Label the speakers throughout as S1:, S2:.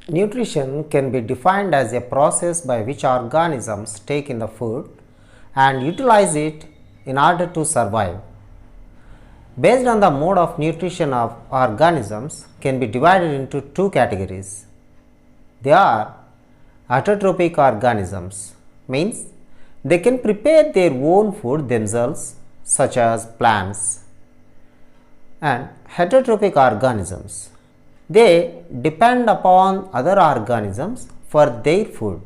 S1: Nutrition can be defined as a process by which organisms take in the food and utilize it in order to survive. Based on the mode of nutrition of organisms can be divided into two categories. They are autotrophic organisms, means they can prepare their own food themselves, such as plants, and heterotrophic organisms. They depend upon other organisms for their food,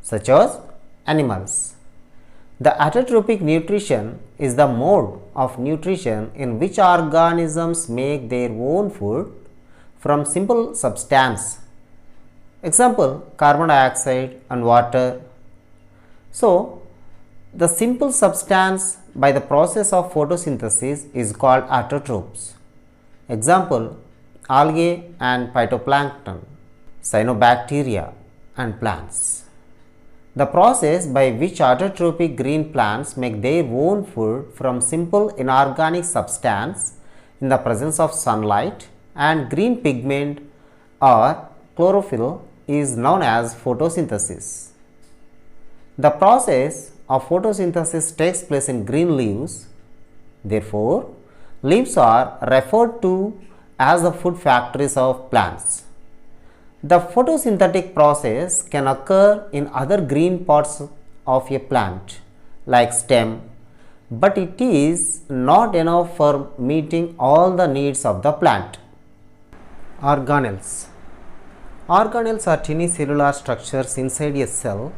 S1: such as animals. The autotrophic nutrition is the mode of nutrition in which organisms make their own food from simple substance. Example, carbon dioxide and water. So, the simple substance by the process of photosynthesis is called autotrophs. Example, algae and phytoplankton, cyanobacteria and plants. The process by which autotrophic green plants make their own food from simple inorganic substance in the presence of sunlight and green pigment or chlorophyll is known as photosynthesis. The process of photosynthesis takes place in green leaves. Therefore, leaves are referred to as the food factories of plants. The photosynthetic process can occur in other green parts of a plant like stem, but it is not enough for meeting all the needs of the plant. Organelles. Organelles are tiny cellular structures inside a cell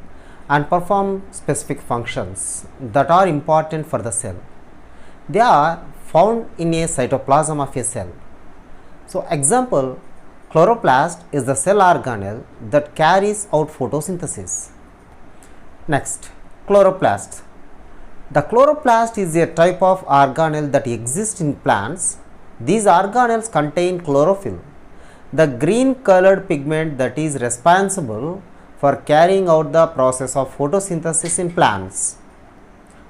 S1: and perform specific functions that are important for the cell. They are found in a cytoplasm of a cell. So, example, chloroplast is the cell organelle that carries out photosynthesis. Next, chloroplast. The chloroplast is a type of organelle that exists in plants. These organelles contain chlorophyll, the green colored pigment that is responsible for carrying out the process of photosynthesis in plants.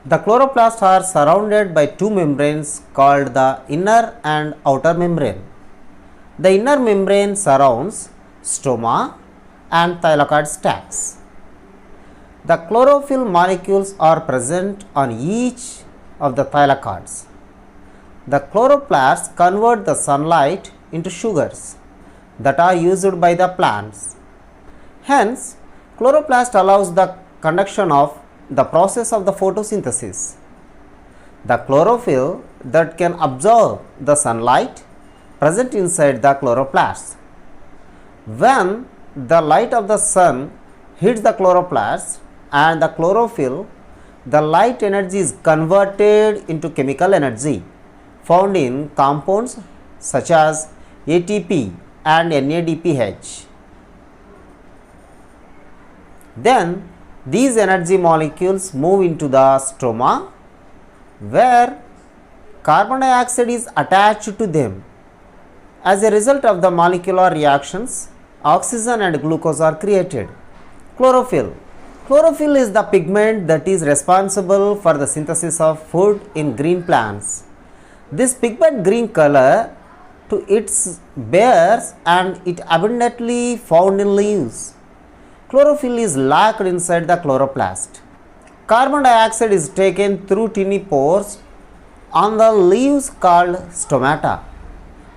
S1: The chloroplasts are surrounded by two membranes called the inner and outer membrane. The inner membrane surrounds stroma and thylakoid stacks. The chlorophyll molecules are present on each of the thylakoids. The chloroplasts convert the sunlight into sugars that are used by the plants. Hence, chloroplast allows the conduction of the process of the photosynthesis. The chlorophyll that can absorb the sunlight present inside the chloroplast. When the light of the sun hits the chloroplast and the chlorophyll, the light energy is converted into chemical energy found in compounds such as ATP and NADPH. Then these energy molecules move into the stroma where carbon dioxide is attached to them. As a result of the molecular reactions, oxygen and glucose are created. Chlorophyll. Chlorophyll is the pigment that is responsible for the synthesis of food in green plants. This pigment green color to its bears and it abundantly found in leaves. Chlorophyll is locked inside the chloroplast. Carbon dioxide is taken through tiny pores on the leaves called stomata.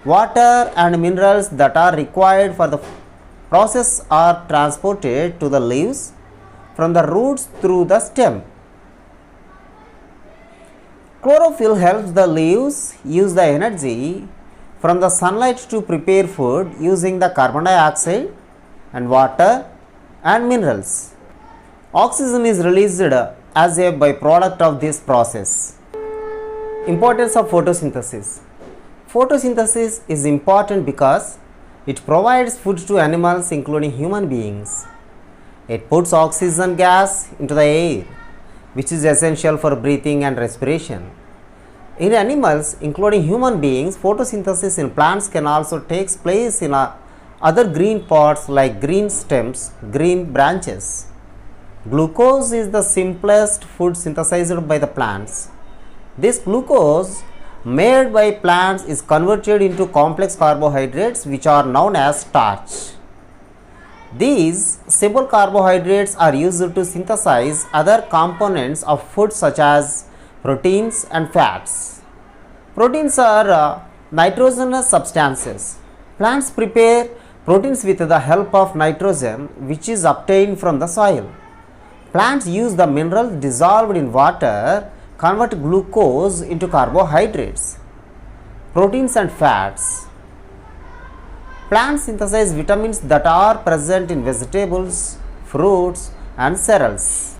S1: Water and minerals that are required for the process are transported to the leaves from the roots through the stem. Chlorophyll helps the leaves use the energy from the sunlight to prepare food using the carbon dioxide and water and minerals. Oxygen is released as a byproduct of this process. Importance of photosynthesis. Photosynthesis is important because it provides food to animals including human beings. It puts oxygen gas into the air, which is essential for breathing and respiration. In animals including human beings, photosynthesis in plants can also take place in other green parts like green stems, green branches. Glucose is the simplest food synthesized by the plants. This glucose made by plants is converted into complex carbohydrates which are known as starch. These simple carbohydrates are used to synthesize other components of food such as proteins and fats. Proteins are nitrogenous substances. Plants prepare proteins with the help of nitrogen, which is obtained from the soil. Plants use the minerals dissolved in water, convert glucose into carbohydrates, proteins and fats. Plants synthesize vitamins that are present in vegetables, fruits and cereals.